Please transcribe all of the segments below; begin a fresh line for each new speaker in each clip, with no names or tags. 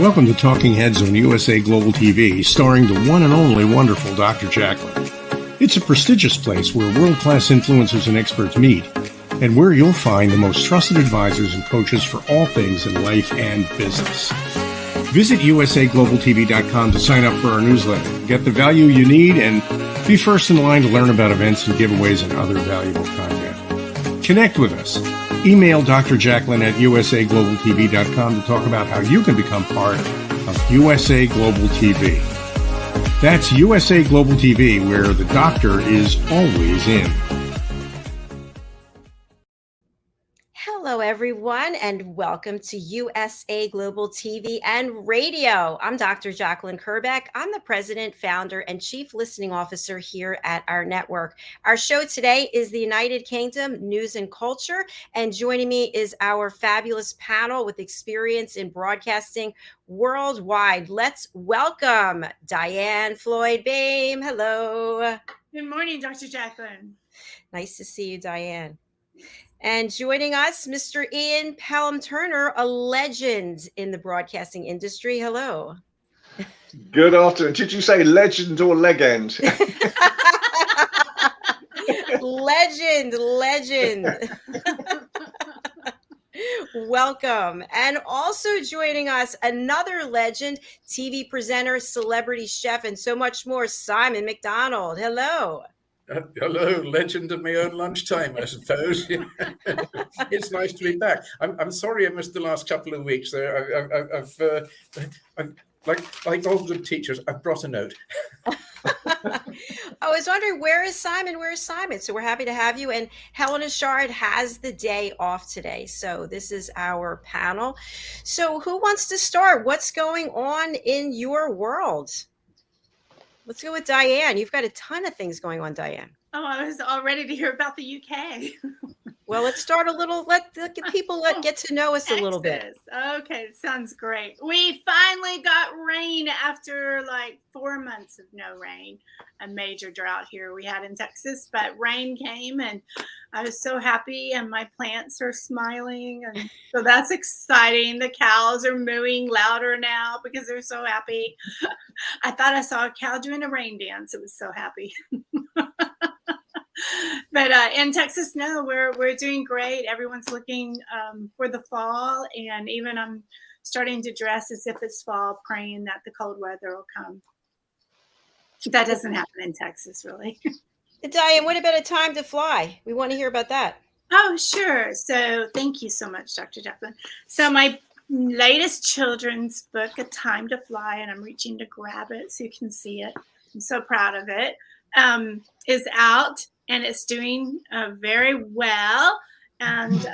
Welcome to Talking Heads on USA Global TV, starring the one and only wonderful Dr. Jacalyn. It's a prestigious place where world-class influencers and experts meet, and where you'll find the most trusted advisors and coaches for all things in life and business. Visit usaglobaltv.com to sign up for our newsletter, get the value you need, and be first in line to learn about events and giveaways and other valuable content. Connect with us. Email Dr. Jacalyn at usaglobaltv.com to talk about how you can become part of USA Global TV. That's USA Global TV, where the doctor is always in.
Hello, everyone, and welcome to USA Global TV and Radio. I'm Dr. Jacalyn Kerbeck. I'm the president, founder, and chief listening officer here at our network. Our show today is the United Kingdom News and Culture, and joining me is our fabulous panel with experience in broadcasting worldwide. Let's welcome DIANN, FLOYD, BOEHM. Hello.
Good morning, Dr. Jacalyn.
Nice to see you, DIANN. And joining us, Mr. Ian Pelham Turner, a legend in the broadcasting industry. Hello.
Good afternoon. Did you say legend or legend?
Legend. Welcome. And also joining us, another legend, TV presenter, celebrity chef, and so much more, Simon MacDonald. Hello.
Hello, legend of my own lunchtime, I suppose. It's nice to be back. I'm sorry I missed the last couple of weeks. I've like all good teachers, I've brought a note.
I was wondering, where is Simon? So we're happy to have you. And Helena Chard has the day off today. So this is our panel. So who wants to start? What's going on in your world? Let's go with DIANN. You've got a ton of things going on, DIANN.
Oh, I was all ready to hear about the UK.
Well, let's start a little, let people get to know us a little bit.
Okay, sounds great. We finally got rain after like 4 months of no rain. A major drought here we had in Texas, but rain came and I was so happy, and my plants are smiling, and so that's exciting. The cows are mooing louder now because they're so happy. I thought I saw a cow doing a rain dance. It was so happy. But in Texas, no, we're doing great. Everyone's looking for the fall, and even I'm starting to dress as if it's fall, praying that the cold weather will come. That doesn't happen in Texas, really.
DIANN, what about A Time to Fly? We want to hear about that.
Oh, sure. So thank you so much, Dr. Jacalyn. So my latest children's book, A Time to Fly, and I'm reaching to grab it so you can see it. I'm so proud of it. Is out, and it's doing very well. And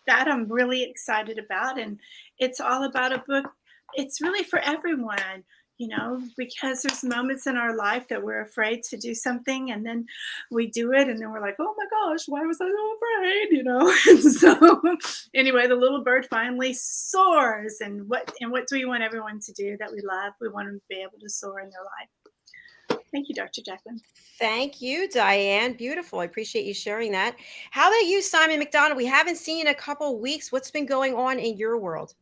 I'm really excited about. And it's all about a book. It's really for everyone. You know, because there's moments in our life that we're afraid to do something, and then we do it, and then we're like, oh my gosh, why was I so afraid? You know, and so anyway, the little bird finally soars. And what do we want everyone to do that we love? We want them to be able to soar in their life. Thank you, Dr. Jacalyn.
Thank you, DIANN. Beautiful. I appreciate you sharing that. How about you, Simon MacDonald? We haven't seen in a couple weeks. What's been going on in your world?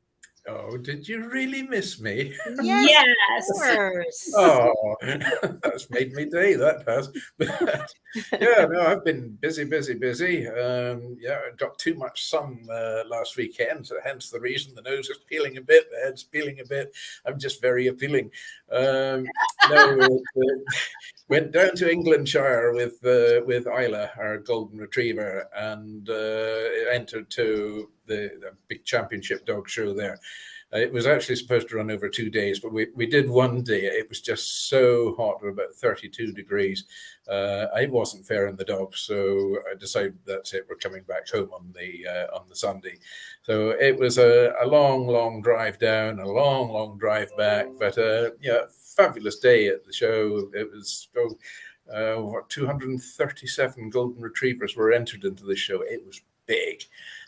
Oh, did you really miss me?
Yes. Of course.
Oh, that's made me day, that has. Yeah, no, I've been busy. I got too much sun last weekend, so hence the reason the nose is peeling a bit, the head's peeling a bit. I'm just very appealing. Went down to Englandshire with Isla, our golden retriever, and entered to the big championship dog show there. It was actually supposed to run over 2 days, but we did one day. It was just so hot, about 32 degrees. It wasn't fair on the dogs, so I decided that's it. We're coming back home on the Sunday. So it was a long drive down, a long drive back, but fabulous day at the show. It was 237 golden retrievers were entered into the show. It was big.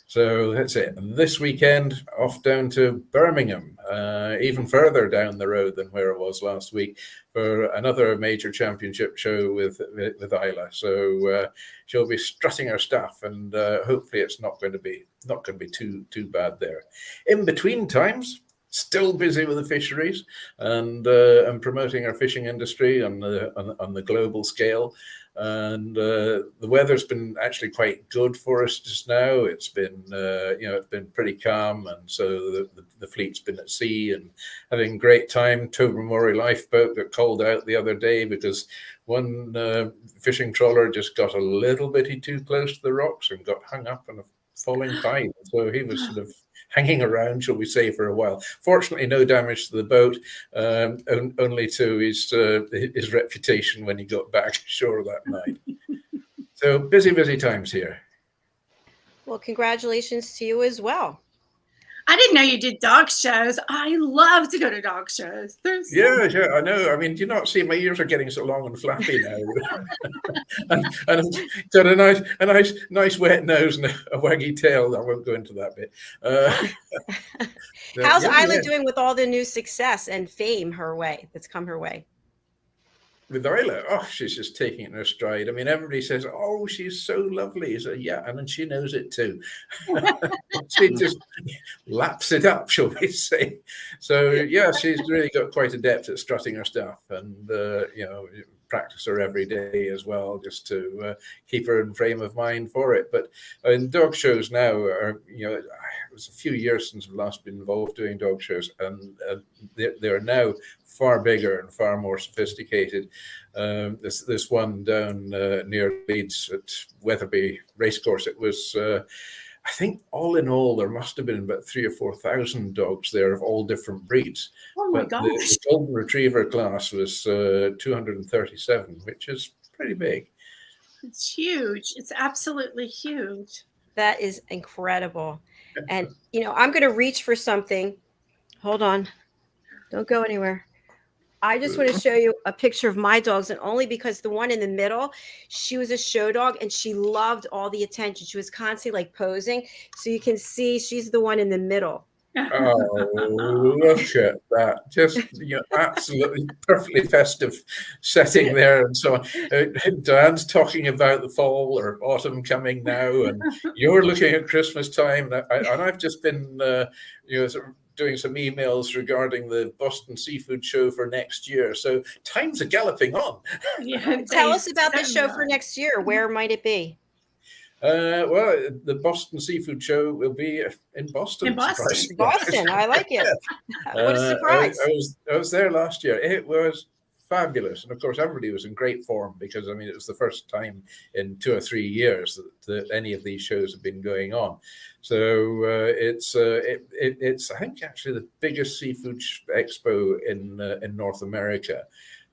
So that's it. And this weekend, off down to Birmingham, even further down the road than where it was last week, for another major championship show with Isla. So she'll be strutting her stuff, and hopefully it's not going to be too bad there. In between times, still busy with the fisheries and promoting our fishing industry on the global scale. And the weather's been actually quite good for us just now. It's been it's been pretty calm, and so the fleet's been at sea and having a great time. Tobermory lifeboat got called out the other day because one fishing trawler just got a little bitty too close to the rocks and got hung up in a falling tide. So he was sort of hanging around, shall we say, for a while. Fortunately, no damage to the boat, only to his reputation when he got back ashore that night. So busy times here.
Well, congratulations to you as well.
I didn't know you did dog shows. I love to go to dog shows.
Yeah, I know. I mean, do you not see my ears are getting so long and flappy now? and I've got a nice wet nose and a waggy tail. I won't go into that bit.
How's Isla doing with all the new success and fame that's come her way?
With Isla, oh, she's just taking it in her stride. I mean, everybody says, "Oh, she's so lovely." So yeah, and then she knows it too. She just laps it up, shall we say? So yeah, she's really got quite adept at strutting her stuff, and practice her every day as well, just to keep her in frame of mind for it. But in dog shows now, it was a few years since I've last been involved doing dog shows, and they're now far bigger and far more sophisticated. This one down near Leeds at Wetherby Racecourse, it was, I think all in all, there must have been about 3,000 or 4,000 dogs there of all different breeds.
Oh my gosh.
The Golden Retriever class was 237, which is pretty big.
It's huge. It's absolutely huge.
That is incredible. And, I'm going to reach for something. Hold on. Don't go anywhere. I just want to show you a picture of my dogs, and only because the one in the middle, she was a show dog and she loved all the attention. She was constantly like posing. So you can see she's the one in the middle.
Oh, look at that. Just, absolutely perfectly festive setting there and so on. Dianne's talking about the fall or autumn coming now, and you're looking at Christmas time. And I've just been, sort of doing some emails regarding the Boston Seafood Show for next year. So times are galloping on.
Yeah,
Tell us about the show for next year. Where might it be?
Well, the Boston Seafood Show will be in Boston.
In Boston.
Boston, I like it. What a surprise.
I was there last year. It was fabulous. And of course, everybody was in great form because, I mean, it was the first time in 2 or 3 years that any of these shows have been going on. So it's I think, actually the biggest seafood expo in North America.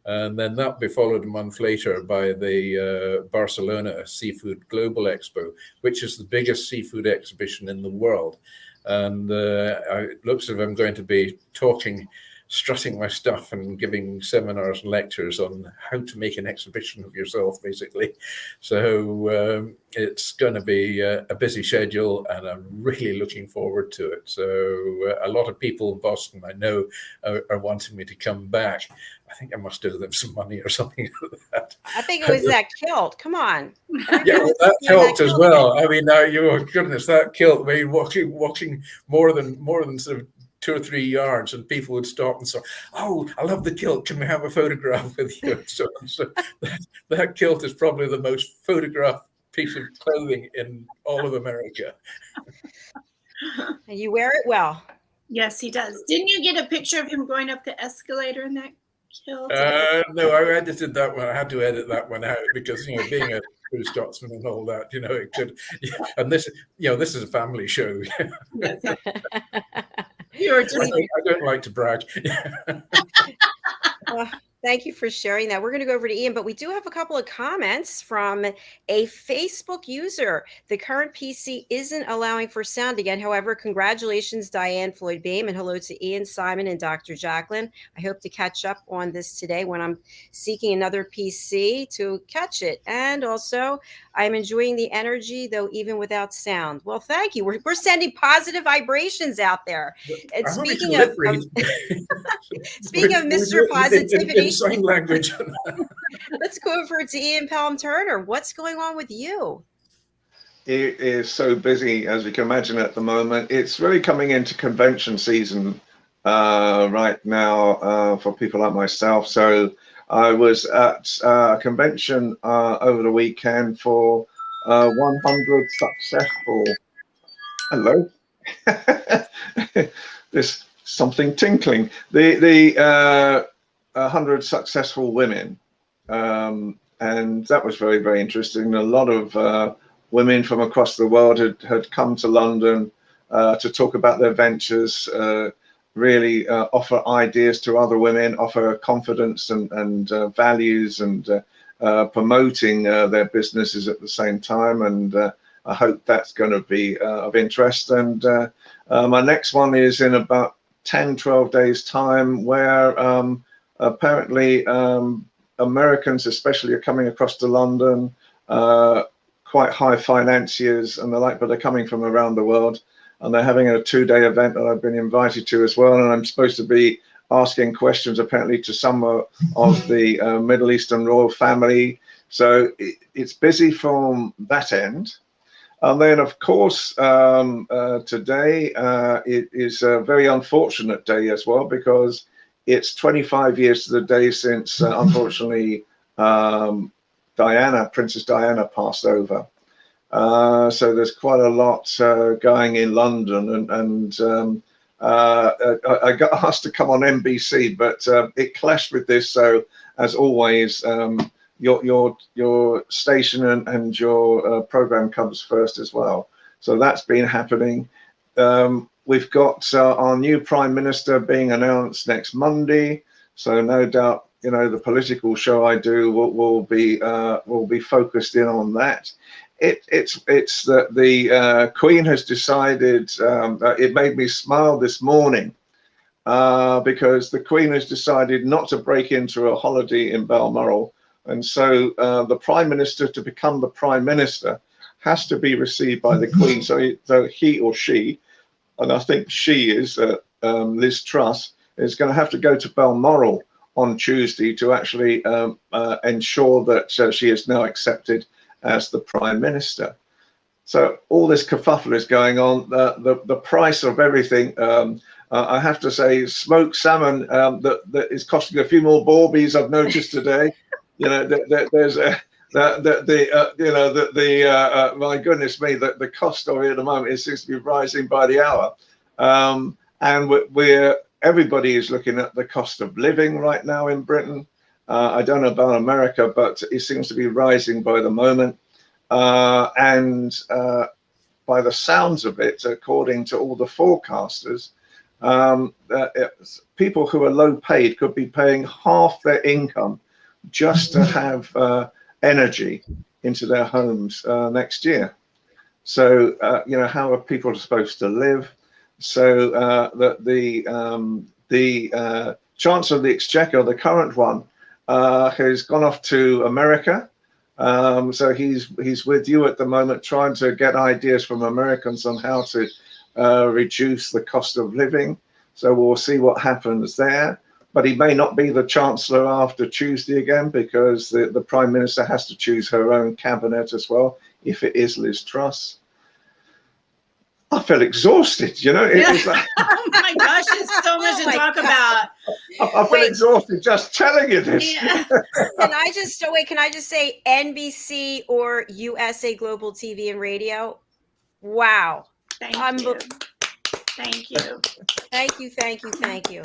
And then that will be followed a month later by the Barcelona Seafood Global Expo, which is the biggest seafood exhibition in the world. And it looks as if I'm going to be strutting my stuff and giving seminars and lectures on how to make an exhibition of yourself, basically. So it's going to be a busy schedule, and I'm really looking forward to it. So a lot of people in Boston, I know, are wanting me to come back. I think I must owe them some money or something like that.
I think it was that kilt. Come on.
Yeah, well, that kilt as well. I mean, now, goodness, that kilt, I mean, walking more than sort of 2 or 3 yards, and people would stop and say, "Oh, I love the kilt. Can we have a photograph with you?" So that kilt is probably the most photographed piece of clothing in all of America.
And you wear it well.
Yes, he does. Didn't you get a picture of him going up the escalator in that kilt?
No, I edited that one. I had to edit that one out because, being a true Scotsman and all that, it could. And this is a family show. I don't like to brag.
Thank you for sharing that. We're going to go over to Ian, but we do have a couple of comments from a Facebook user. The current PC isn't allowing for sound again. However, congratulations, DIANN, FLOYD, BOEHM, and hello to Ian, Simon, and Dr. Jacalyn. I hope to catch up on this today when I'm seeking another PC to catch it. And also, I'm enjoying the energy, though, even without sound. Well, thank you. We're sending positive vibrations out there. And speaking of Mr. Positivity,
sign language.
Let's go over to Ian Pelham Turner. What's going on with you?
It is so busy, as you can imagine, at the moment. It's really coming into convention season right now for people like myself. So I was at a convention over the weekend for 100 successful. Hello. There's something tinkling. The 100 successful women, and that was very, very interesting. A lot of women from across the world had come to London to talk about their ventures, really offer ideas to other women, offer confidence and values, and promoting their businesses at the same time. And I hope that's going to be of interest. And my next one is in about 10-12 days time, where apparently Americans especially are coming across to London, quite high financiers and the like, but they're coming from around the world, and they're having a 2-day event that I've been invited to as well. And I'm supposed to be asking questions apparently to some of the Middle Eastern royal family. So it's busy from that end. And then, of course, today it is a very unfortunate day as well, because it's 25 years to the day since, unfortunately, Princess Diana passed over. So there's quite a lot going in London, and I got asked to come on NBC, but it clashed with this. So as always, your station and your program comes first as well. So that's been happening. We've got our new Prime Minister being announced next Monday. So no doubt, you know, the political show I do will be focused in on that. It's that the Queen has decided. It made me smile this morning because the Queen has decided not to break into a holiday in Balmoral, and so the Prime Minister, to become the Prime Minister, has to be received by the Queen. So he or she, and I think she is Liz Truss, is going to have to go to Balmoral on Tuesday to actually ensure that she is now accepted as the Prime Minister. So all this kerfuffle is going on. The price of everything. I have to say, smoked salmon that is costing a few more bawbees, I've noticed today. You know, there's my goodness me, the cost of it at the moment, it seems to be rising by the hour. And everybody is looking at the cost of living right now in Britain. I don't know about America, but it seems to be rising by the moment. And by the sounds of it, according to all the forecasters, people who are low paid could be paying half their income just to have energy into their homes next year. So, you know, how are people supposed to live? So the Chancellor of the Exchequer, the current one, has gone off to America. So he's with you at the moment, trying to get ideas from Americans on how to reduce the cost of living. So we'll see what happens there. But he may not be the Chancellor after Tuesday again, because the Prime Minister has to choose her own cabinet as well, if it is Liz Truss. I feel exhausted, you know. It's like,
oh my gosh, there's so much to talk about.
I feel exhausted just telling you this.
Yeah.
Can I just say NBC or USA Global TV and Radio? Wow.
Thank you. Thank you.
Thank you.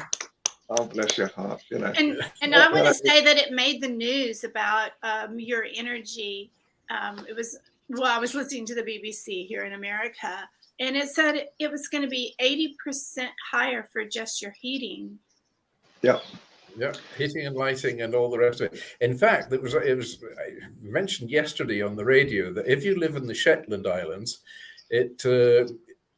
Oh, bless your heart, you know.
And I want to say that it made the news about your energy. I was listening to the BBC here in America, and it said it was going to be 80% higher for just your heating.
Yeah.
Yeah, heating and lighting and all the rest of it. In fact, it was mentioned yesterday on the radio that if you live in the Shetland Islands,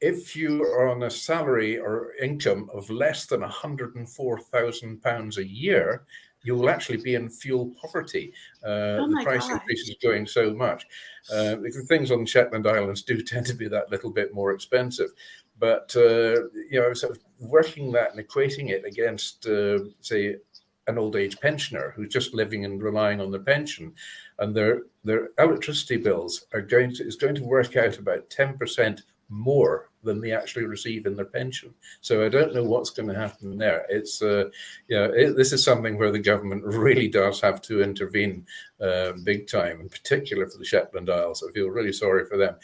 if you are on a salary or income of less than £104,000 a year, you will actually be in fuel poverty. The price increase is going so much. Because things on the Shetland Islands do tend to be that little bit more expensive. But, you know, sort of working that and equating it against, say, an old age pensioner who's just living and relying on their pension, and their electricity bills is going to work out about 10% more than they actually receive in their pension. So I don't know what's going to happen there. It's this is something where the government really does have to intervene big time, in particular for the Shetland Isles. I feel really sorry for them.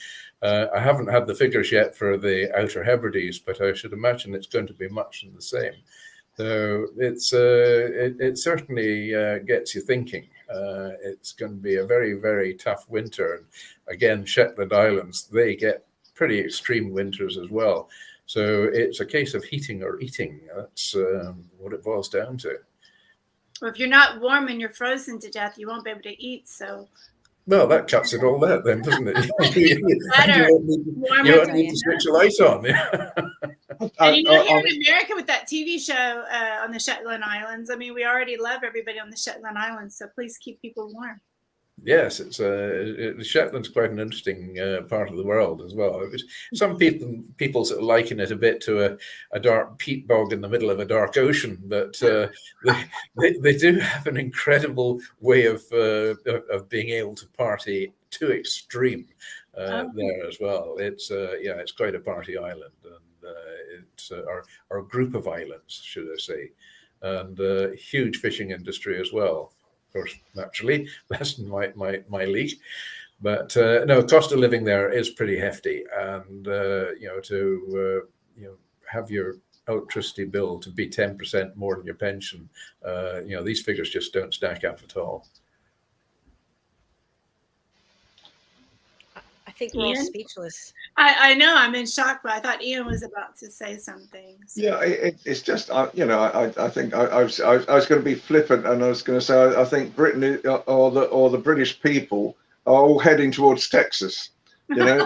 I haven't had the figures yet for the Outer Hebrides, but I should imagine it's going to be much the same. So it certainly gets you thinking. It's going to be a very, very tough winter. And again, Shetland Islands, they get pretty extreme winters as well. So it's a case of heating or eating. That's what it boils down to.
Well, if you're not warm and you're frozen to death, you won't be able to eat. So,
well, that cuts it all out then, doesn't it? You won't need to switch a light on.
And you know, here in America with that TV show on the Shetland Islands, I mean, we already love everybody on the Shetland Islands. So please keep people warm.
Yes, it's Shetland's quite an interesting part of the world as well. Some people sort of liken it a bit to a dark peat bog in the middle of a dark ocean, but they do have an incredible way of being able to party to extreme there as well. It's quite a party island, and it's our group of islands, should I say, and huge fishing industry as well. Of course, naturally, that's my league, but no, cost of living there is pretty hefty, and to have your electricity bill to be 10% more than your pension, these figures just don't stack up at all.
I think we're all speechless.
I know, I'm in shock, but I thought Ian was about to say something. So.
Yeah, it's just I think I was going to be flippant, and I was going to say I think Britain or the British people are all heading towards Texas. You know.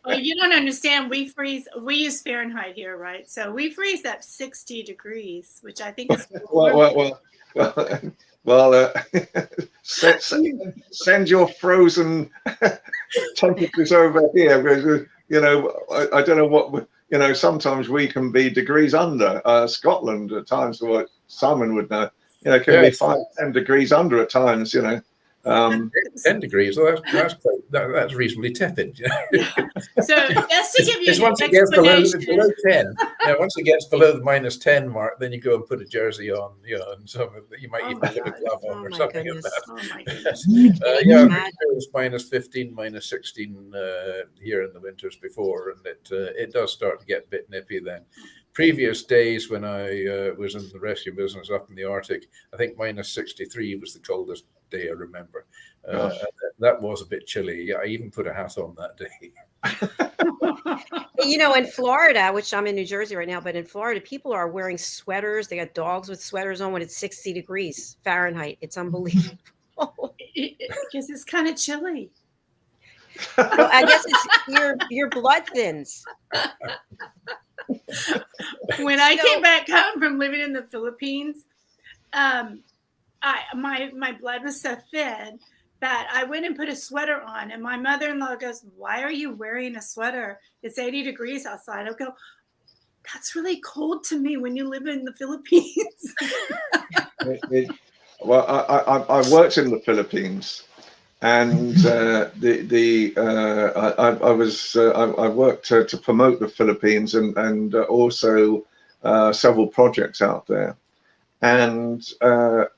Well, you don't understand. We use Fahrenheit here, right? So we freeze at 60 degrees, which I think is
well, send your frozen temperatures over here, because I don't know what sometimes we can be degrees under. Scotland at times, what Simon would know, can be 5-10 degrees under at times.
10 degrees. Well, that's reasonably tepid.
So just to give you an
once it gets below 10, once it gets below the -10 mark, then you go and put a jersey on, and so you might even put a glove on or something like that.
Oh my goodness.
It was -15, -16 here in the winters before, and it does start to get a bit nippy then. Previous days when I was in the rescue business up in the Arctic, I think -63 was the coldest day I remember. That was a bit chilly. Yeah, I even put a hat on that day.
In Florida, which I'm in New Jersey right now, but in Florida, people are wearing sweaters. They got dogs with sweaters on when it's 60 degrees Fahrenheit. It's unbelievable.
Because it's kind of chilly.
Well, I guess it's your blood thins.
When I came back home from living in the Philippines, my blood was so thin that I went and put a sweater on, and my mother-in-law goes, "Why are you wearing a sweater? It's 80 degrees outside." I go, "That's really cold to me when you live in the Philippines."
Well, I worked in the Philippines, and I worked to promote the Philippines and also several projects out there. And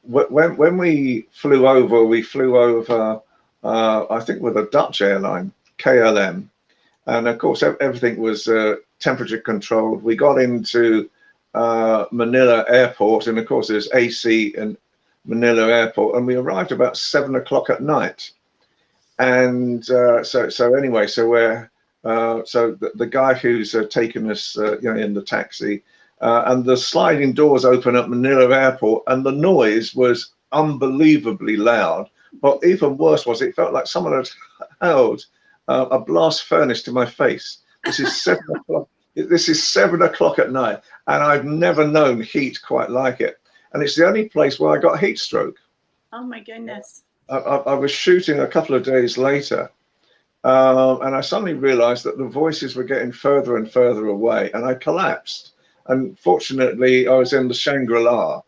when we flew over, I think with a Dutch airline, KLM, and of course everything was temperature controlled. We got into Manila Airport, and of course there's AC in Manila Airport, and we arrived about 7 o'clock at night. And so anyway, so we're so the guy who's taken us, in the taxi. And the sliding doors open at Manila Airport, and the noise was unbelievably loud. But even worse was, it felt like someone had held a blast furnace to my face. This is 7 o'clock. This is 7 o'clock at night, and I've never known heat quite like it. And it's the only place where I got heat stroke.
Oh my goodness!
I was shooting a couple of days later, and I suddenly realised that the voices were getting further and further away, and I collapsed. And fortunately, I was in the Shangri-La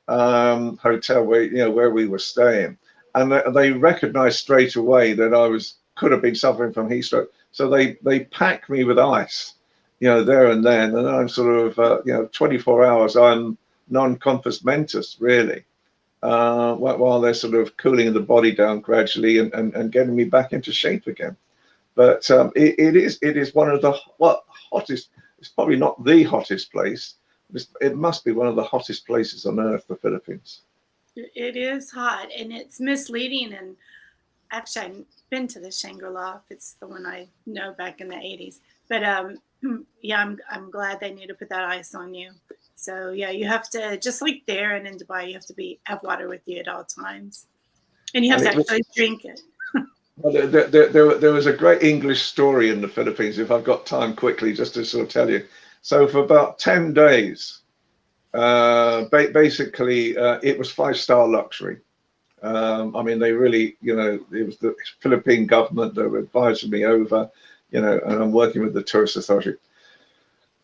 hotel where we were staying, and they recognised straight away that I could have been suffering from heat stroke. So they pack me with ice, there and then, and I'm sort of 24 hours I'm non-compos mentis really, while they're sort of cooling the body down gradually and getting me back into shape again. But it is one of the hottest. It's probably not the hottest place. It must be one of the hottest places on earth, the Philippines.
It is hot, and it's misleading. And actually, I've been to the Shangri-La. It's the one I know back in the 80s. But yeah, I'm glad they need to put that ice on you. So yeah, you have to, just like there and in Dubai, you have to have water with you at all times, and you have to actually drink it.
Well, there was a great English story in the Philippines, if I've got time quickly, just to sort of tell you. So for about 10 days, basically, it was 5-star luxury. I mean, they really, it was the Philippine government that were advising me over, and I'm working with the tourist authority.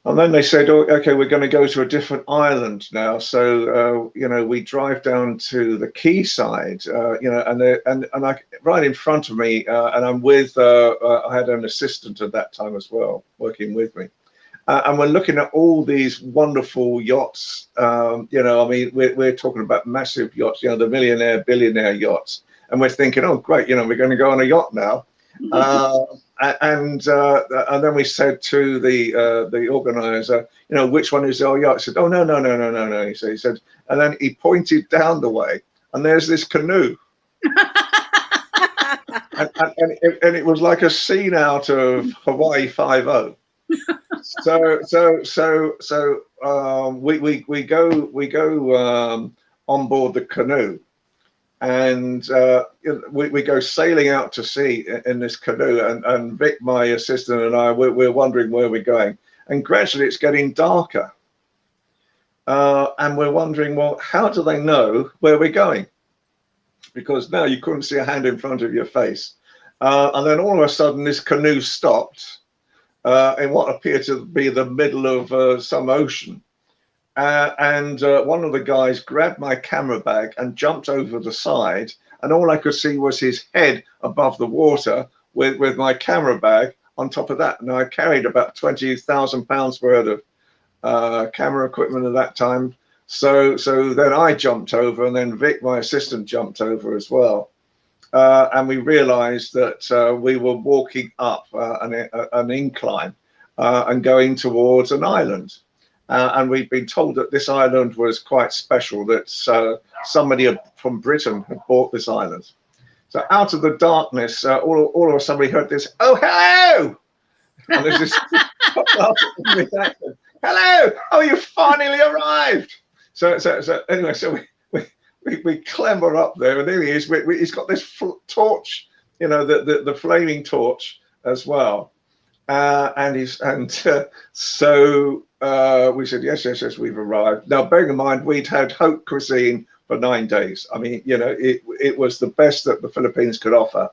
And then they said, oh, okay, we're going to go to a different island now. So, we drive down to the quayside, and right in front of me, and I'm with, I had an assistant at that time as well, working with me. And we're looking at all these wonderful yachts. I mean, we're talking about massive yachts, the millionaire, billionaire yachts. And we're thinking, oh, great, we're going to go on a yacht now. And then we said to the organizer, which one is our yacht? He said, oh, no. He said, and then he pointed down the way, and there's this canoe. and it was like a scene out of Hawaii 5-0. So we go on board the canoe, and we go sailing out to sea in this canoe, and Vic, my assistant, and I, we're wondering where we're going, and gradually it's getting darker, and we're wondering, well, how do they know where we're going? Because now you couldn't see a hand in front of your face, and then all of a sudden this canoe stopped in what appeared to be the middle of some ocean. And one of the guys grabbed my camera bag and jumped over the side, and all I could see was his head above the water with my camera bag on top of that. And I carried about 20,000 pounds worth of camera equipment at that time. So then I jumped over, and then Vic, my assistant, jumped over as well. And we realized that we were walking up an incline and going towards an island. And we'd been told that this island was quite special, that somebody from Britain had bought this island. So out of the darkness, all of a sudden we heard this, oh, hello! And there's this, hello! Oh, you finally arrived! So anyway, so we clamber up there, and there he is. He's got this torch, the flaming torch as well. So we said, yes, we've arrived. Now, bearing in mind, we'd had haute cuisine for 9 days. I mean, it was the best that the Philippines could offer.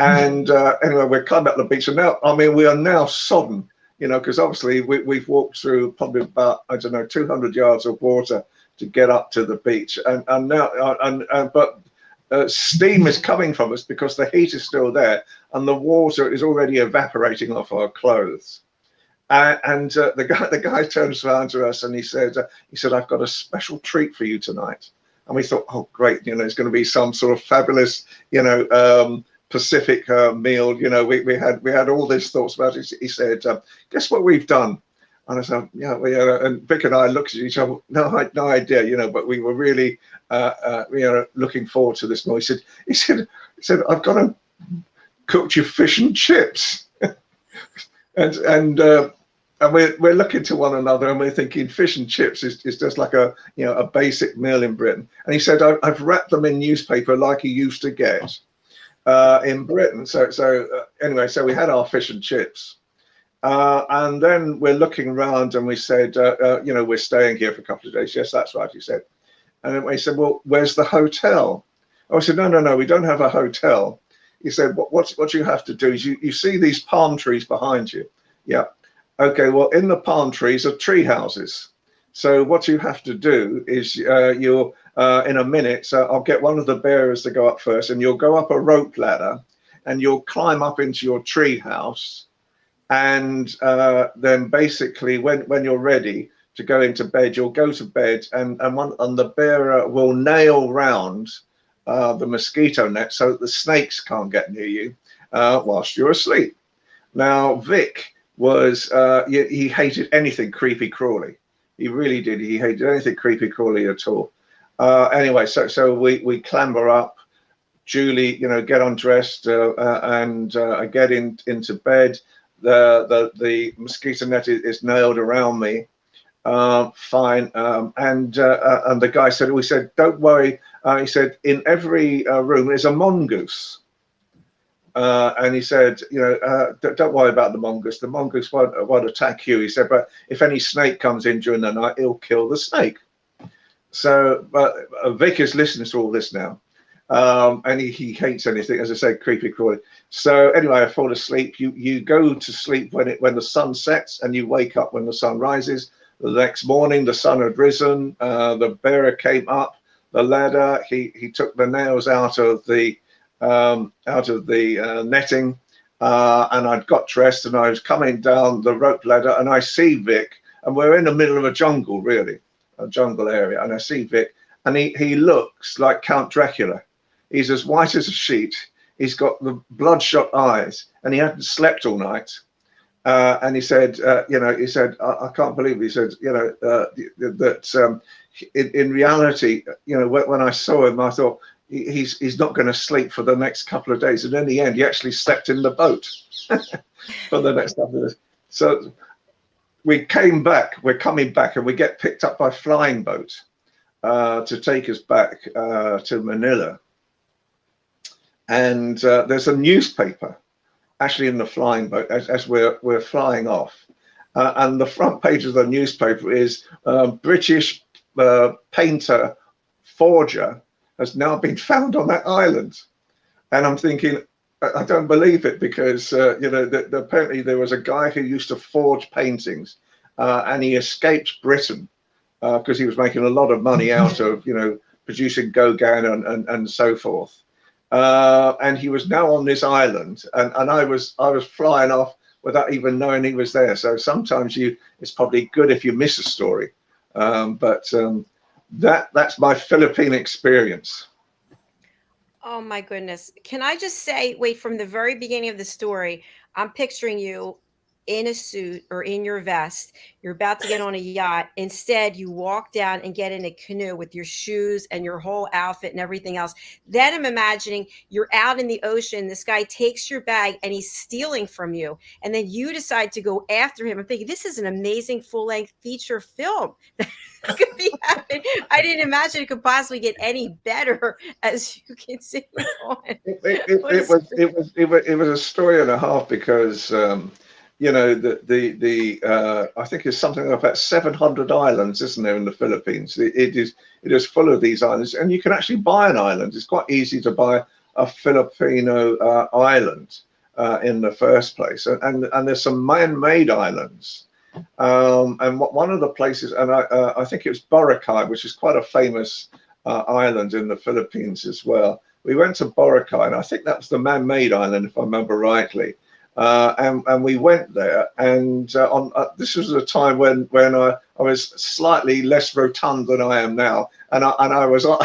And anyway, we're climbing up the beach, and now, I mean, we are now sodden, because obviously we've walked through probably about, 200 yards of water to get up to the beach, and now, but steam is coming from us because the heat is still there, and the water is already evaporating off our clothes. And the guy turns around to us, and he said, I've got a special treat for you tonight. And we thought, oh, great, it's going to be some sort of fabulous, Pacific meal. We had all these thoughts about it. He said, guess what we've done? And I said, yeah, and Vic and I looked at each other, no idea, but we were really, looking forward to this meal. He said, I've got to cook you fish and chips. and we're looking to one another, and we're thinking fish and chips is just like a basic meal in Britain. And he said, I've wrapped them in newspaper like you used to get in Britain. Anyway, so we had our fish and chips. And then we're looking around, and we said, we're staying here for a couple of days. Yes, that's right, he said. And then we said, well, where's the hotel? I said, no, we don't have a hotel. He said, what you have to do is you see these palm trees behind you. Yeah. Okay, well, in the palm trees are tree houses. So what you have to do is you'll, in a minute, I'll get one of the bearers to go up first, and you'll go up a rope ladder. and you'll climb up into your tree house, and then basically when you're ready to go into bed, you'll go to bed, and the bearer will nail round the mosquito net so that the snakes can't get near you whilst you're asleep. Now, Vic was, he hated anything creepy crawly. He really did. He hated anything creepy crawly at all. Anyway, so we clamber up. Julie, get undressed, and I get into bed. The mosquito net is nailed around me. Fine. And the guy said, we said, don't worry. He said, in every room is a mongoose. And he said, don't worry about the mongoose. The mongoose won't attack you. He said, but if any snake comes in during the night, it'll kill the snake. So, but Vic is listening to all this now. And he hates anything, as I said, creepy crawly. So anyway, I fall asleep. You go to sleep when the sun sets, and you wake up when the sun rises. The next morning, the sun had risen. The bearer came up the ladder. He took the nails out of the netting, and I'd got dressed, and I was coming down the rope ladder, and I see Vic, and we're in the middle of a jungle, really, a jungle area, and I see Vic, and he looks like Count Dracula. He's as white as a sheet. He's got the bloodshot eyes, and he hadn't slept all night. And he said, he said, I can't believe it. He said, that in reality, when I saw him, I thought he's not going to sleep for the next couple of days. And in the end, he actually slept in the boat for the next couple of days. So we're coming back, and we get picked up by flying boat to take us back to Manila. And there's a newspaper actually in the flying boat as we're flying off, and the front page of the newspaper is British painter forger has now been found on that island. And I'm thinking, I don't believe it, because apparently there was a guy who used to forge paintings, and he escaped Britain because he was making a lot of money out of producing Gauguin and so forth. And he was now on this island, and I was flying off without even knowing he was there. So sometimes it's probably good if you miss a story, but that's my Philippine experience.
Oh my goodness! Can I just say, wait, from the very beginning of the story, I'm picturing you in a suit or in your vest. You're about to get on a yacht. Instead, you walk down and get in a canoe with your shoes and your whole outfit and everything else. Then I'm imagining you're out in the ocean. This guy takes your bag and he's stealing from you. And then you decide to go after him. I'm thinking, this is an amazing full-length feature film that could be happening. I didn't imagine it could possibly get any better as you continue on.
It was a story and a half, because I think it's something like about 700 islands, isn't there, in the Philippines? It is full of these islands, and you can actually buy an island. It's quite easy to buy a Filipino island in the first place, and there's some man-made islands. And one of the places, and I think it was Boracay, which is quite a famous island in the Philippines as well. We went to Boracay, and I think that was the man-made island, if I remember rightly. And we went there, and this was a time when I was slightly less rotund than I am now, and I was on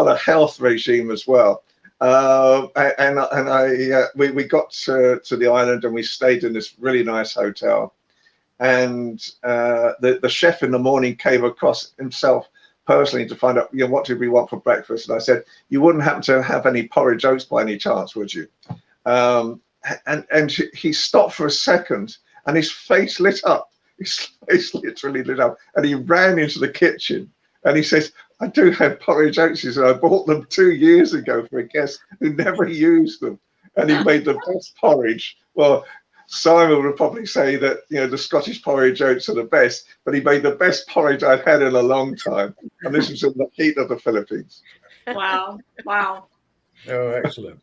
a health regime as well. We got to the island, and we stayed in this really nice hotel, and the chef in the morning came across himself personally to find out, what did we want for breakfast, and I said, you wouldn't happen to have any porridge oats by any chance, would you? And he stopped for a second, and his face lit up. His face literally lit up, and he ran into the kitchen, and he says, I do have porridge oats, and I bought them 2 years ago for a guest who never used them, and he made the best porridge. Well, Simon would probably say that the Scottish porridge oats are the best, but he made the best porridge I've had in a long time, and this was in the heat of the Philippines.
Wow.
Oh, excellent.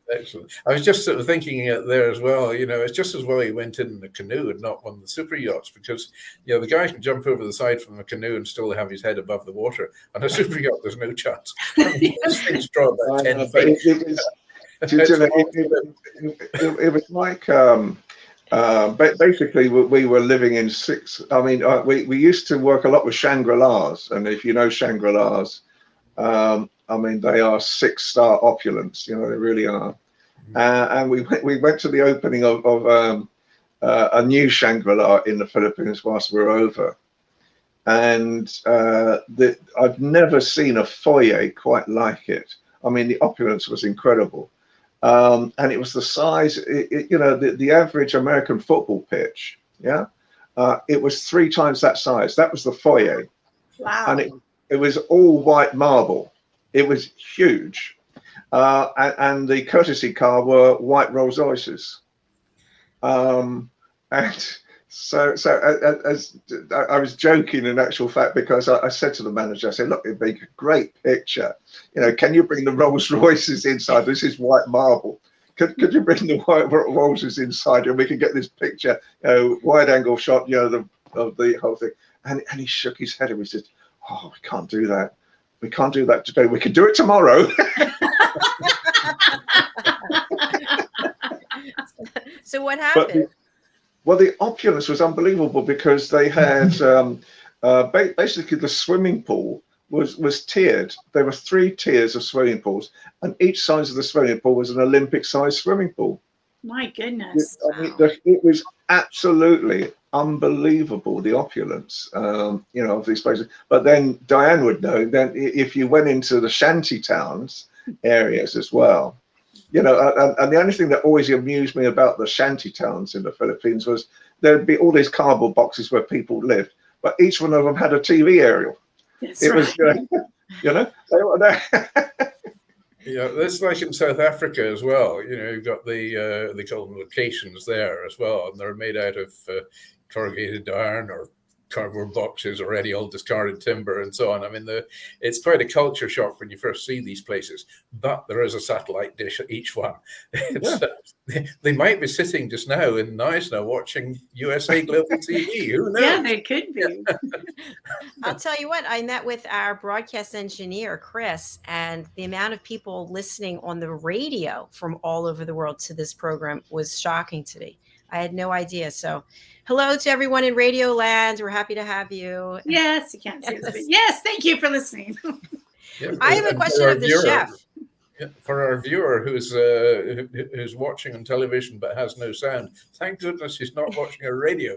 I was just sort of thinking there as well, it's just as well he went in the canoe and not one of the super yachts, because, the guy can jump over the side from a canoe and still have his head above the water. On a super yacht, there's no chance. Those things draw about 10 feet.
It was like basically we were living in six. I mean, we used to work a lot with Shangri-Las, and if you know Shangri-Las, I mean they are 6-star opulence. You know, they really are. And we went to the opening of a new Shangri-La in the Philippines whilst we were over, and I've never seen a foyer quite like it. I mean, the opulence was incredible. And it was the size, you know, the average American football pitch. Yeah. It was 3 times that size. That was the foyer.
Wow.
And it was all white marble. It was huge. And the courtesy car were white Rolls Royces. And so as I was joking in actual fact, because I said to the manager, I said, look, it'd be a great picture. You know, can you bring the Rolls Royces inside? This is white marble. Could you bring the white Rollses inside and we can get this picture, you know, wide angle shot, you know, of the whole thing. And he shook his head and he said, oh, we can't do that. We can't do that today. We can do it tomorrow.
So what happened?
Well, the opulence was unbelievable because they had basically the swimming pool was tiered. There were 3 tiers of swimming pools, and each side of the swimming pool was an Olympic-sized swimming pool.
My goodness.
I mean, it was absolutely unbelievable, the opulence, you know, of these places. But then DIANN would know that if you went into the shanty towns areas as well, you know, and the only thing that always amused me about the shanty towns in the Philippines was there'd be all these cardboard boxes where people lived, but each one of them had a TV aerial.
That's
It
right.
was, you know, they were there.
Yeah, that's like in South Africa as well. You know, you've got they call them locations there as well, and they're made out of corrugated iron or cardboard boxes or any old discarded timber and so on. I mean, it's quite a culture shock when you first see these places, but there is a satellite dish at each one. They might be sitting just now in Nice now watching USA Global TV. Who knows?
Yeah, they could be.
I'll tell you what, I met with our broadcast engineer, Chris, and the amount of people listening on the radio from all over the world to this program was shocking to me. I had no idea. So hello to everyone in Radio Land. We're happy to have you.
Yes, you can't see us, but yes, thank you for listening.
Yeah,
I have a question of the chef.
For our viewer who's watching on television but has no sound, thank goodness he's not watching a radio.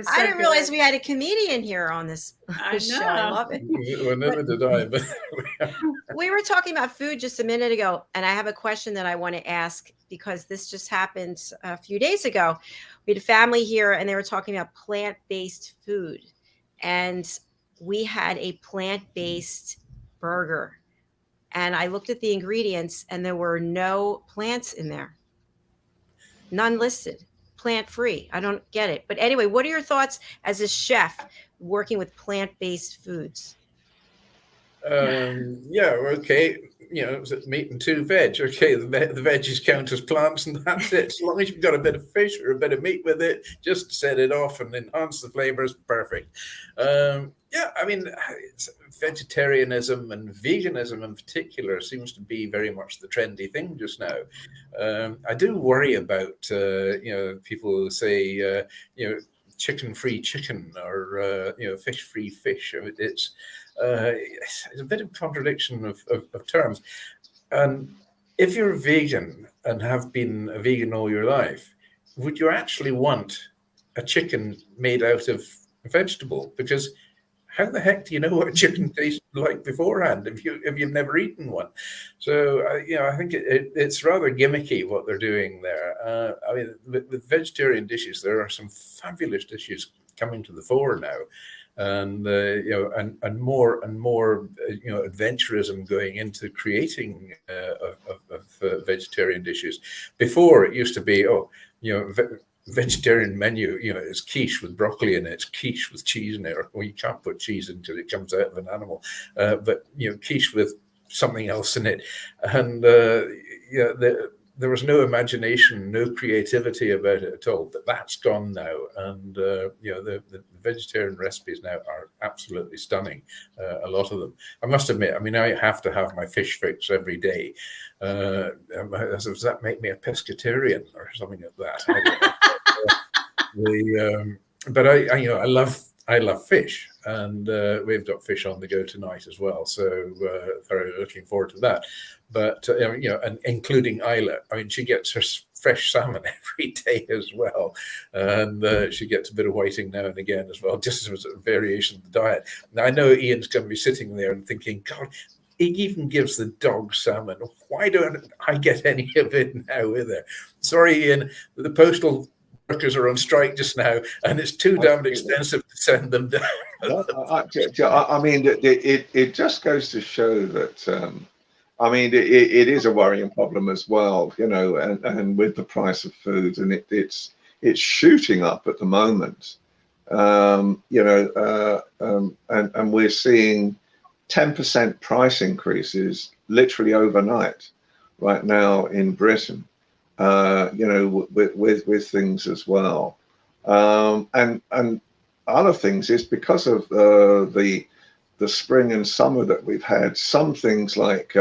I didn't realize we had a comedian here on this show. I love it.
Well, neither did I. But
we were talking about food just a minute ago, and I have a question that I want to ask because this just happened a few days ago. We had a family here, and they were talking about plant-based food, and we had a plant-based burger, and I looked at the ingredients, and there were no plants in there, none listed. Plant-free. I don't get it. But anyway, what are your thoughts as a chef working with plant-based foods?
Yeah, okay. You know, meat and 2 veg. Okay, the veggies count as plants, and that's it. As long as you've got a bit of fish or a bit of meat with it, just set it off and enhance the flavors. Perfect. Yeah, I mean, vegetarianism and veganism in particular seems to be very much the trendy thing just now. I do worry about, you know, people who say, you know, chicken-free chicken or, you know, fish-free fish. It's a bit of contradiction of terms. And if you're a vegan and have been a vegan all your life, would you actually want a chicken made out of a vegetable? Because how the heck do you know what a chicken tastes like beforehand if you've never eaten one? So, you know, I think it's rather gimmicky what they're doing there. I mean, with vegetarian dishes, there are some fabulous dishes coming to the fore now. And you know, and more, you know, adventurism going into creating of vegetarian dishes. Before it used to be, oh, you know, vegetarian menu, you know, it's quiche with broccoli in it, it's quiche with cheese in it, or well, you can't put cheese until it comes out of an animal, but you know, quiche with something else in it, and yeah, there was no imagination, no creativity about it at all. But that's gone now, and the vegetarian recipes now are absolutely stunning. A lot of them. I must admit. I mean, I have to have my fish fix every day. Does that make me a pescatarian or something like that? I don't know. But I love fish, and we've got fish on the go tonight as well. So very looking forward to that. But and including Isla. I mean, she gets her fresh salmon every day as well, and she gets a bit of whiting now and again as well, just as a variation of the diet. Now I know Ian's going to be sitting there and thinking, God, he even gives the dog salmon. Why don't I get any of it now with her? Sorry, Ian, the postal workers are on strike just now, and it's too damn expensive to send them down.
I mean, it just goes to show that, I mean, it is a worrying problem as well, and with the price of food, and it's shooting up at the moment, and we're seeing 10% price increases literally overnight right now in Britain. With things as well, and other things is because of the spring and summer that we've had. Some things like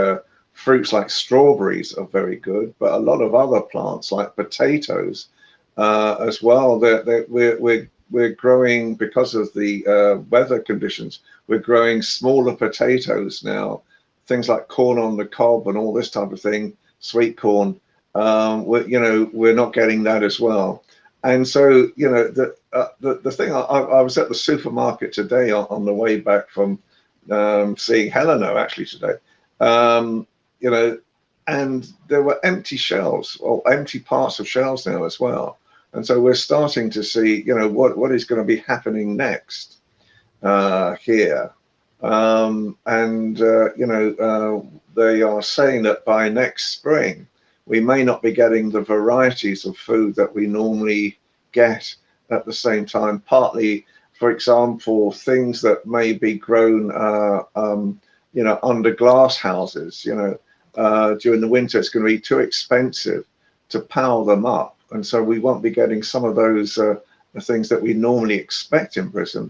fruits like strawberries are very good, but a lot of other plants like potatoes as well. That we're growing because of the weather conditions. We're growing smaller potatoes now, things like corn on the cob and all this type of thing, sweet corn. We're not getting that as well, and so the thing. I was at the supermarket today on the way back from seeing Helena actually today, and there were empty shelves or empty parts of shelves now as well, and so we're starting to see what is going to be happening next here, they are saying that by next spring we may not be getting the varieties of food that we normally get at the same time. Partly, for example, things that may be grown, under glass houses, during the winter, it's going to be too expensive to power them up. And so we won't be getting some of those things that we normally expect in Britain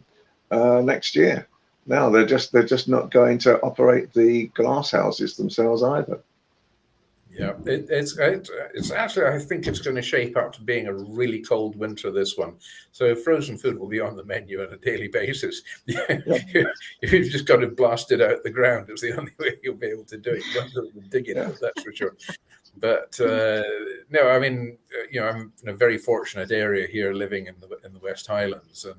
next year. Now they're just not going to operate the glass houses themselves either.
Yeah, it's actually, I think it's going to shape up to being a really cold winter, this one. So frozen food will be on the menu on a daily basis. You've just got to blast it out the ground. It's the only way you'll be able to do it. You won't be able to dig it out, that's for sure. But no, I mean, I'm in a very fortunate area here, living in the West Highlands, and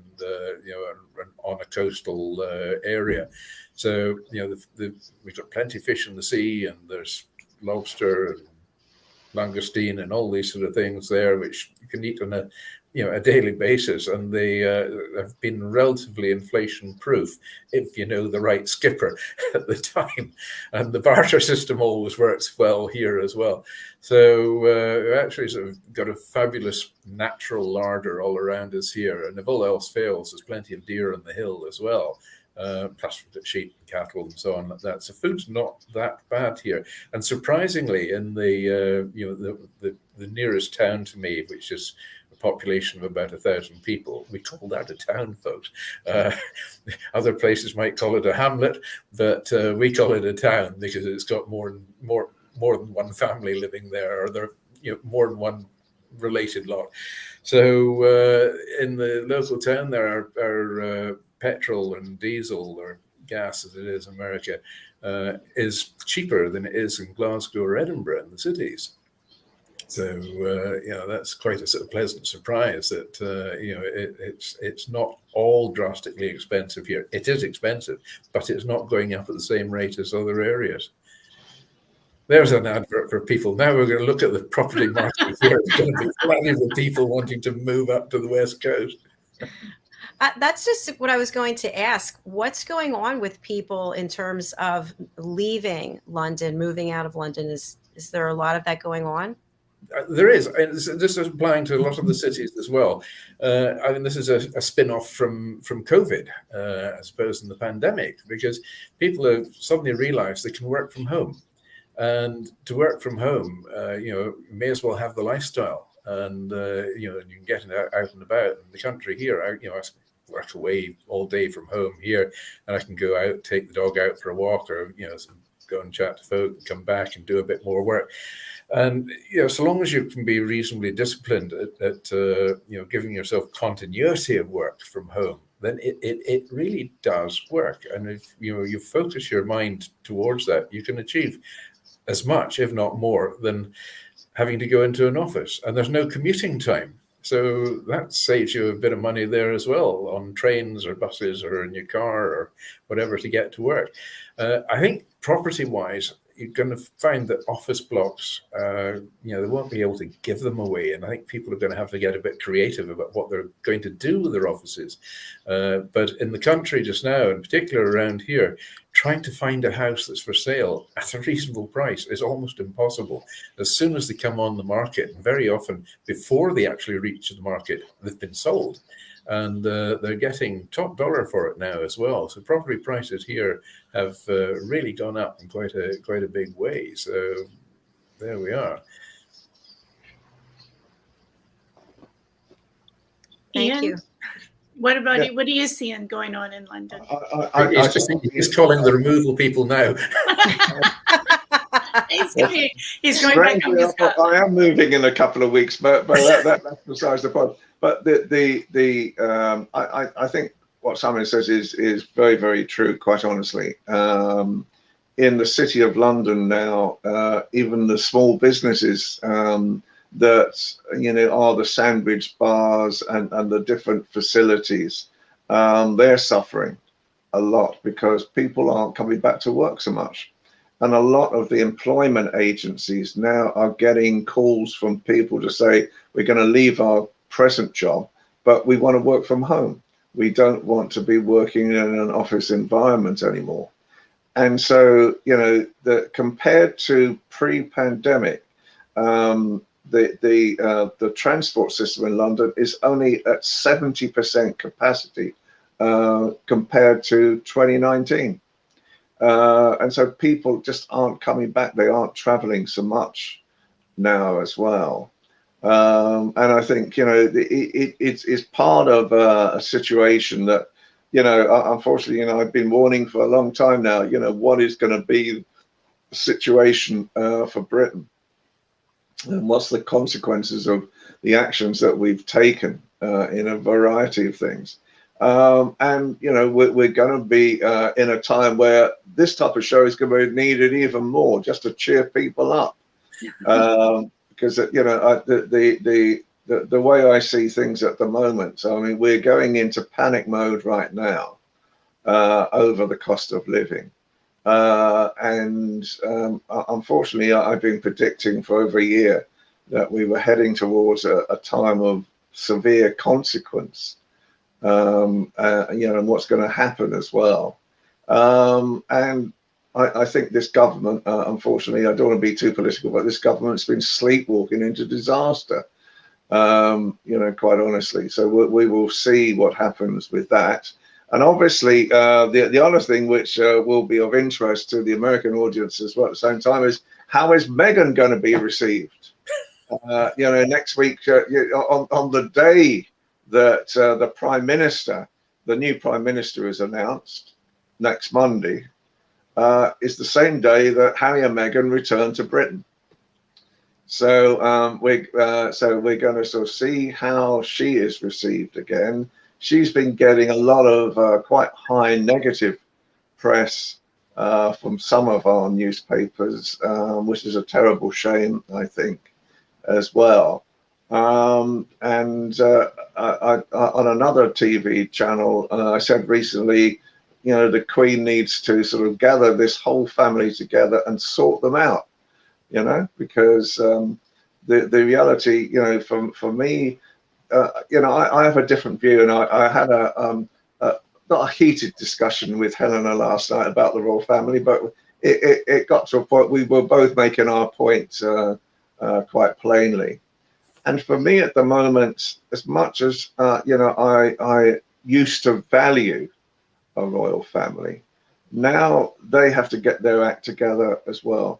on a coastal area. So we've got plenty of fish in the sea, and there's lobster and langoustine and all these sort of things there, which you can eat on a daily basis, and they have been relatively inflation proof if you know the right skipper at the time, and the barter system always works well here as well. So actually sort of got a fabulous natural larder all around us here, and if all else fails, there's plenty of deer on the hill as well. Plus sheep and cattle and so on like that. So food's not that bad here. And surprisingly, in the nearest town to me, which is a population of about 1,000 people, we call that a town, folks. Other places might call it a hamlet, but we call it a town because it's got more than one family living there, or there more than one related lot. So in the local town, there are petrol and diesel, or gas as it is in America, is cheaper than it is in Glasgow or Edinburgh in the cities. So that's quite a sort of pleasant surprise that it's not all drastically expensive here. It is expensive, but it's not going up at the same rate as other areas. There's an advert for people. Now we're going to look at the property market here. It's going to be plenty of people wanting to move up to the West Coast.
That's just what I was going to ask. What's going on with people in terms of leaving London, moving out of London? Is there a lot of that going on?
There is. This is applying to a lot of the cities as well. I mean, this is a spin-off from COVID, I suppose, in the pandemic, because people have suddenly realized they can work from home. And to work from home, you may as well have the lifestyle, and you can get out and about in the country here. I work away all day from home here, and I can go out, take the dog out for a walk, or go and chat to folk, come back and do a bit more work. And so long as you can be reasonably disciplined at giving yourself continuity of work from home, then it really does work. And if you focus your mind towards that, you can achieve as much, if not more, than having to go into an office. And there's no commuting time, so that saves you a bit of money there as well, on trains or buses or in your car or whatever to get to work. I think property-wise, you're going to find that office blocks, they won't be able to give them away. And I think people are going to have to get a bit creative about what they're going to do with their offices. But in the country just now, in particular around here, trying to find a house that's for sale at a reasonable price is almost impossible. As soon as they come on the market, and very often before they actually reach the market, they've been sold. And they're getting top dollar for it now as well. So property prices here have really gone up in quite a big way. So there we are.
Thank you.
What about you? What are you seeing going on in London?
He's calling the removal people now.
He's going back home to Scotland.
I am moving in a couple of weeks, but that's besides the point. But I think what Simon says is very, very true, quite honestly. In the City of London now, even the small businesses that are the sandwich bars and the different facilities, they're suffering a lot because people aren't coming back to work so much. And a lot of the employment agencies now are getting calls from people to say, we're going to leave our present job, but we want to work from home. We don't want to be working in an office environment anymore. And so, compared to pre-pandemic, the transport system in London is only at 70% capacity compared to 2019. And so people just aren't coming back. They aren't traveling so much now as well. And I think, it's part of a situation that, unfortunately, I've been warning for a long time now, what is going to be the situation for Britain? And what's the consequences of the actions that we've taken in a variety of things? And, we're going to be in a time where this type of show is going to be needed even more just to cheer people up. Because, the way I see things at the moment, I mean, we're going into panic mode right now over the cost of living. And unfortunately, I've been predicting for over a year that we were heading towards a time of severe consequence, and what's going to happen as well. And I think this government, unfortunately, I don't want to be too political, but this government's been sleepwalking into disaster, quite honestly. So we will see what happens with that. And obviously, the other thing which will be of interest to the American audience as well at the same time is how is Meghan going to be received? Next week, on the day that the new Prime Minister is announced, next Monday, is the same day that Harry and Meghan return to Britain. So we're going to sort of see how she is received again. She's been getting a lot of quite high negative press from some of our newspapers, which is a terrible shame, I think, as well. And on another TV channel, I said recently, the Queen needs to sort of gather this whole family together and sort them out, because the reality, for me, I have a different view, and I had not a heated discussion with Helena last night about the royal family, but it got to a point we were both making our point quite plainly. And for me at the moment, as much as I used to value a royal family, now they have to get their act together as well.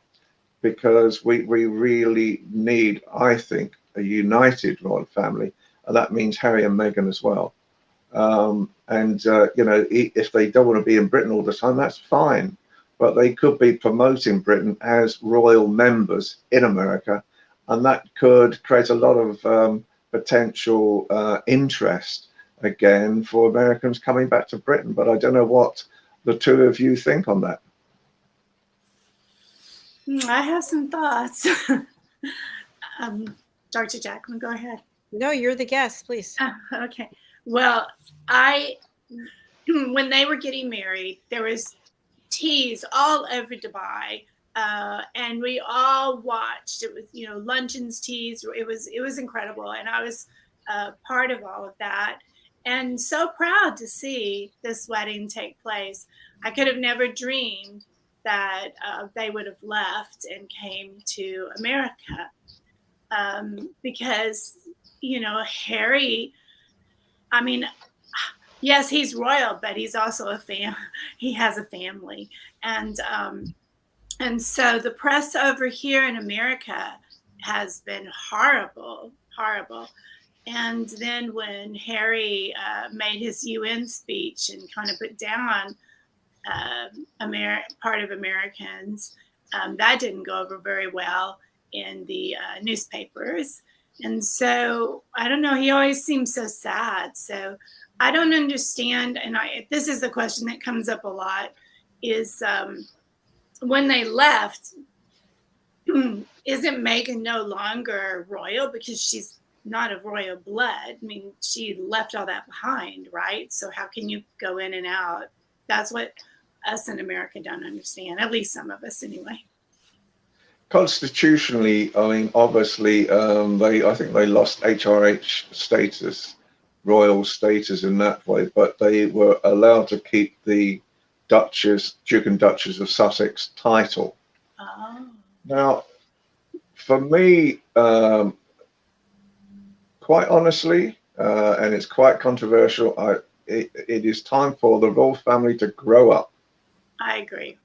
because we really need, I think, a united royal family, and that means Harry and Meghan as well. You know, if they don't want to be in Britain all the time, that's fine, but they could be promoting Britain as royal members in America, and that could create a lot of potential interest again for Americans coming back to Britain. But I don't know what the two of you think on that.
I have some thoughts. Dr. Jacalyn, go ahead.
No, you're the guest, please.
Okay. Well, when they were getting married, there was teas all over Dubai, and we all watched. It was, you know, luncheons, teas. It was incredible, and I was part of all of that, and so proud to see this wedding take place. I could have never dreamed that they would have left and came to America, because, you know, Harry, I mean, yes, he's royal, but he's also he has a family. And so the press over here in America has been horrible. And then when Harry made his UN speech and kind of put down part of Americans, that didn't go over very well in the newspapers. And so, I don't know, he always seems so sad. So I don't understand, and this is a question that comes up a lot, is when they left, isn't Meghan no longer royal because she's not of royal blood? I mean, she left all that behind, right? So how can you go in and out? That's what us in America don't understand, at least some of us anyway.
Constitutionally, I mean, obviously, I think they lost HRH status, royal status in that way, but they were allowed to keep the Duke and Duchess of Sussex title.
Oh.
Now, for me, quite honestly, and it's quite controversial, it is time for the royal family to grow up.
I agree.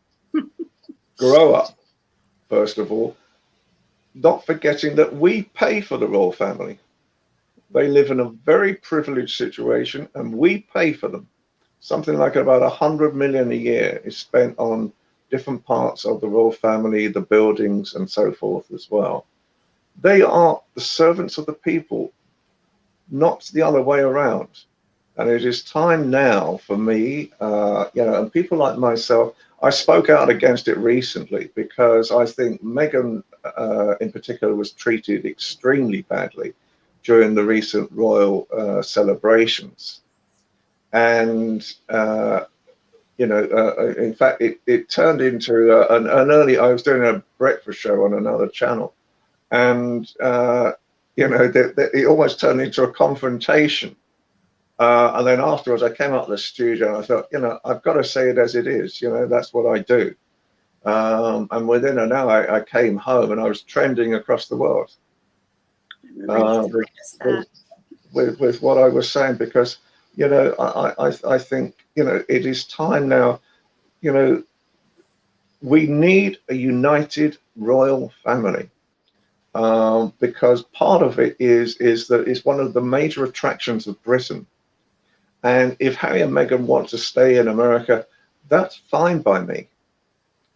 Grow up, first of all, not forgetting that we pay for the royal family. They live in a very privileged situation, and we pay for them. Something like about 100 million a year is spent on different parts of the royal family, the buildings, and so forth as well. They are the servants of the people, not the other way around. And it is time now for me, you know, and people like myself. I spoke out against it recently because I think Meghan, in particular, was treated extremely badly during the recent royal celebrations. And, you know, in fact, it turned into an early, I was doing a breakfast show on another channel. And, you know, it almost turned into a confrontation. And then afterwards, I came out of the studio and I thought, you know, I've got to say it as it is. You know, that's what I do. And within an hour, I came home and I was trending across the world with what I was saying, because, you know, I think, you know, it is time now. You know, we need a united royal family, because part of it is that it's one of the major attractions of Britain. And if Harry and Meghan want to stay in America, that's fine by me.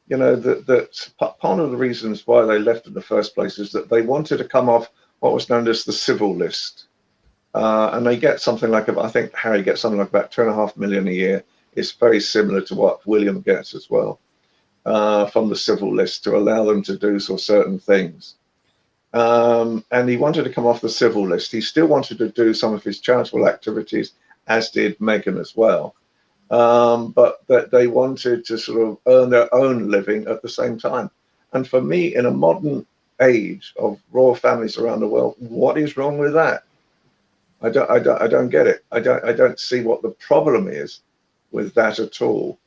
You know, that part of the reasons why they left in the first place is that they wanted to come off what was known as the civil list. And they get something like, I think Harry gets something like about $2.5 million a year. It's very similar to what William gets as well, from the civil list, to allow them to do certain things. And he wanted to come off the civil list. He still wanted to do some of his charitable activities, as did Meghan as well. But that they wanted to sort of earn their own living at the same time. And for me, in a modern age of royal families around the world, what is wrong with that? I don't get it. I don't see what the problem is with that at all.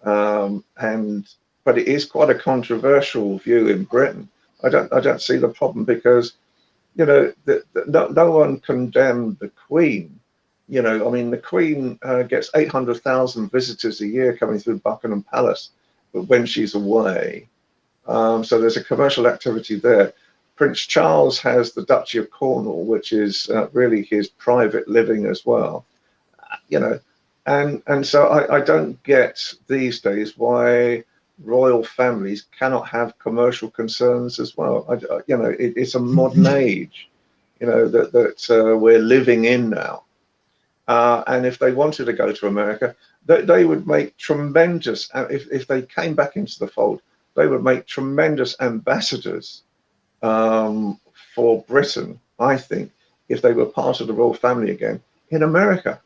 But it is quite a controversial view in Britain. I don't see the problem because, you know, no one condemned the Queen. You know, I mean, the Queen gets 800,000 visitors a year coming through Buckingham Palace, but when she's away, So there's a commercial activity there. Prince Charles has the Duchy of Cornwall, which is really his private living as well. And so I don't get these days why royal families cannot have commercial concerns as well. It's a modern age, that we're living in now. And if they wanted to go to America, they would make tremendous, if they came back into the fold, they would make tremendous ambassadors for Britain, I think, if they were part of the royal family again in America.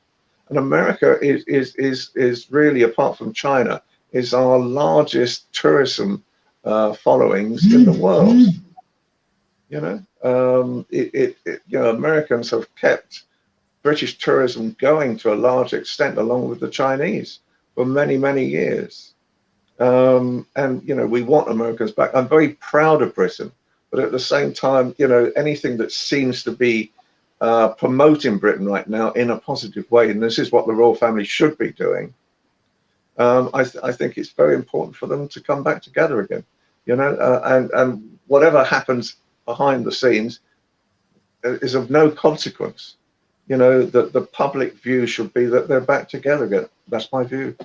And America is really, apart from China, is our largest tourism followings in the world. Americans have kept British tourism going to a large extent, along with the Chinese, for many, many years. And we want Americans back. I'm very proud of Britain, but at the same time, anything that seems to be promoting Britain right now in a positive way, and this is what the royal family should be doing. I think it's very important for them to come back together again, and whatever happens behind the scenes is of no consequence. The public view should be that they're back together again. That's my view.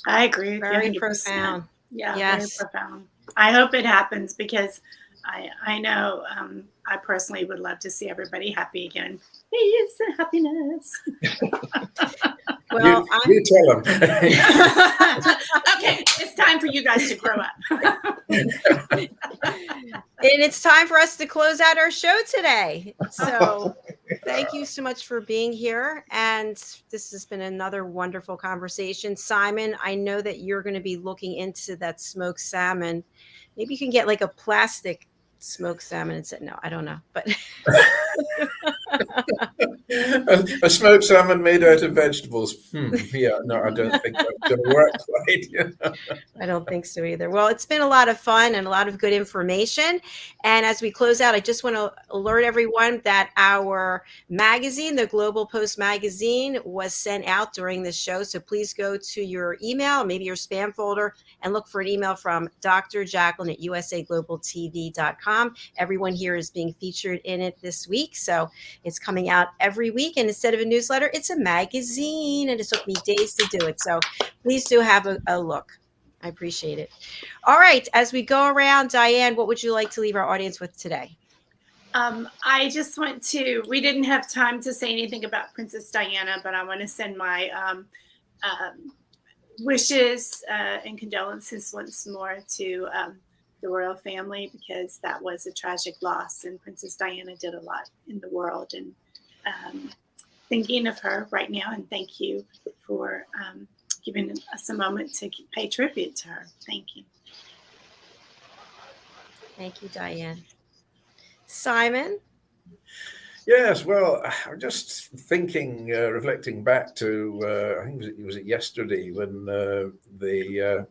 I agree.
Very profound.
Yeah,
yes.
Very profound. I hope it happens, because I know I personally would love to see everybody happy again. Peace and happiness.
Well,
you tell them.
Okay, it's time for you guys to grow up.
And it's time for us to close out our show today. So thank you so much for being here. And this has been another wonderful conversation. Simon, I know that you're going to be looking into that smoked salmon. Maybe you can get like a plastic smoked salmon and say, no, I don't know. But
a smoked salmon made out of vegetables. Yeah, no, I don't think that's going to work quite.
I don't think so either. Well, it's been a lot of fun and a lot of good information. And as we close out, I just want to alert everyone that our magazine, the Global Post magazine, was sent out during this show. So please go to your email, maybe your spam folder, and look for an email from Dr. Jacalyn at usaglobaltv.com. Everyone here is being featured in it this week. So it's coming out every week. And instead of a newsletter, it's a magazine. And it took me days to do it. So please do have a look. I appreciate it. All right. As we go around, Diane, what would you like to leave our audience with today?
I just want to, we didn't have time to say anything about Princess Diana, but I want to send my wishes and condolences once more to the royal family, because that was a tragic loss, and Princess Diana did a lot in the world, and thinking of her right now. And thank you for giving us a moment to pay tribute to her. Thank you.
Thank you, Diane. Simon?
Yes, well, I'm just thinking, reflecting back to, I think it was yesterday when the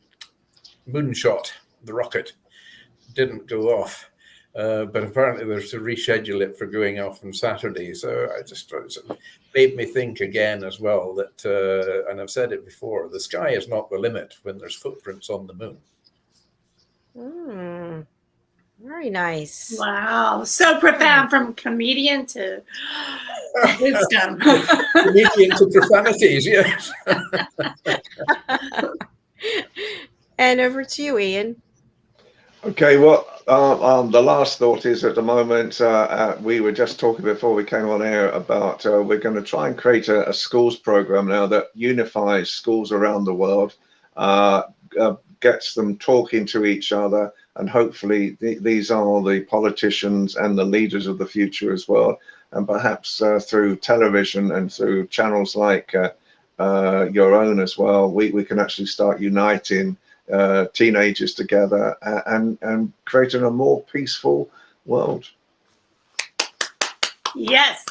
moonshot, the rocket, didn't go off, but apparently there's to reschedule it for going off on Saturday. So it made me think again as well that, and I've said it before, the sky is not the limit when there's footprints on the moon.
Very nice.
Wow. So profound, from comedian to wisdom.
Comedian to profanities, yes.
And over to you, Ian.
Okay, well, the last thought is, at the moment, we were just talking before we came on air about we're going to try and create a schools program now that unifies schools around the world, gets them talking to each other, and hopefully these are the politicians and the leaders of the future as well. And perhaps through television and through channels like your own as well, we can actually start uniting teenagers together and creating a more peaceful world.
Yes,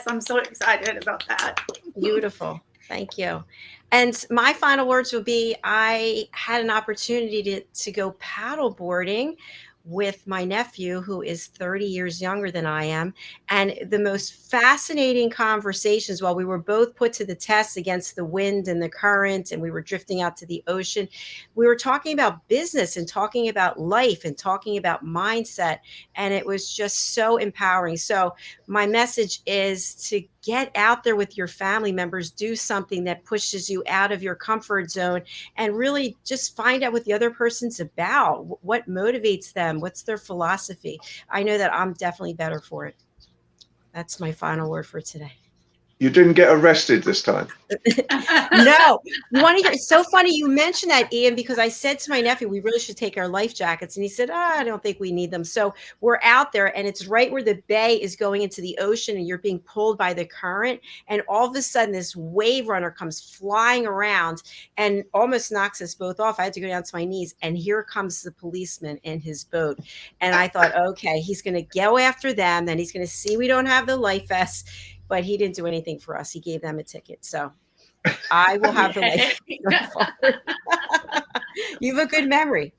I'm so excited about that.
Beautiful. Thank you. And my final words will be, I had an opportunity to go paddle boarding with my nephew, who is 30 years younger than I am. And the most fascinating conversations, while we were both put to the test against the wind and the current, and we were drifting out to the ocean, we were talking about business and talking about life and talking about mindset. And it was just so empowering. So my message is to get out there with your family members, do something that pushes you out of your comfort zone, and really just find out what the other person's about, what motivates them, what's their philosophy. I know that I'm definitely better for it. That's my final word for today.
You didn't get arrested this time.
No, you want to hear? It's so funny you mentioned that, Ian, because I said to my nephew, we really should take our life jackets. And he said, I don't think we need them. So we're out there, and it's right where the bay is going into the ocean, and you're being pulled by the current. And all of a sudden, this wave runner comes flying around and almost knocks us both off. I had to go down to my knees, and here comes the policeman in his boat. And I thought, okay, he's going to go after them. Then he's going to see we don't have the life vests. But he didn't do anything for us. He gave them a ticket. So I will have the life going forward. You have a good memory.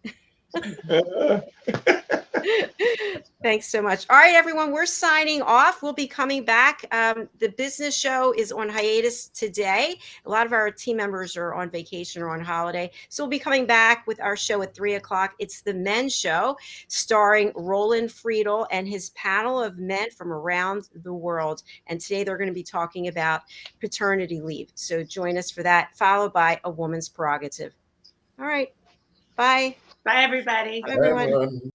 Thanks so much. All right, everyone, we're signing off. We'll be coming back. The business show is on hiatus today. A lot of our team members are on vacation or on holiday. So we'll be coming back with our show at 3 o'clock. It's the men's show starring Roland Friedel and his panel of men from around the world. And today they're going to be talking about paternity leave. So join us for that, followed by a woman's prerogative. All right. Bye.
Bye, everybody.
Bye, everyone.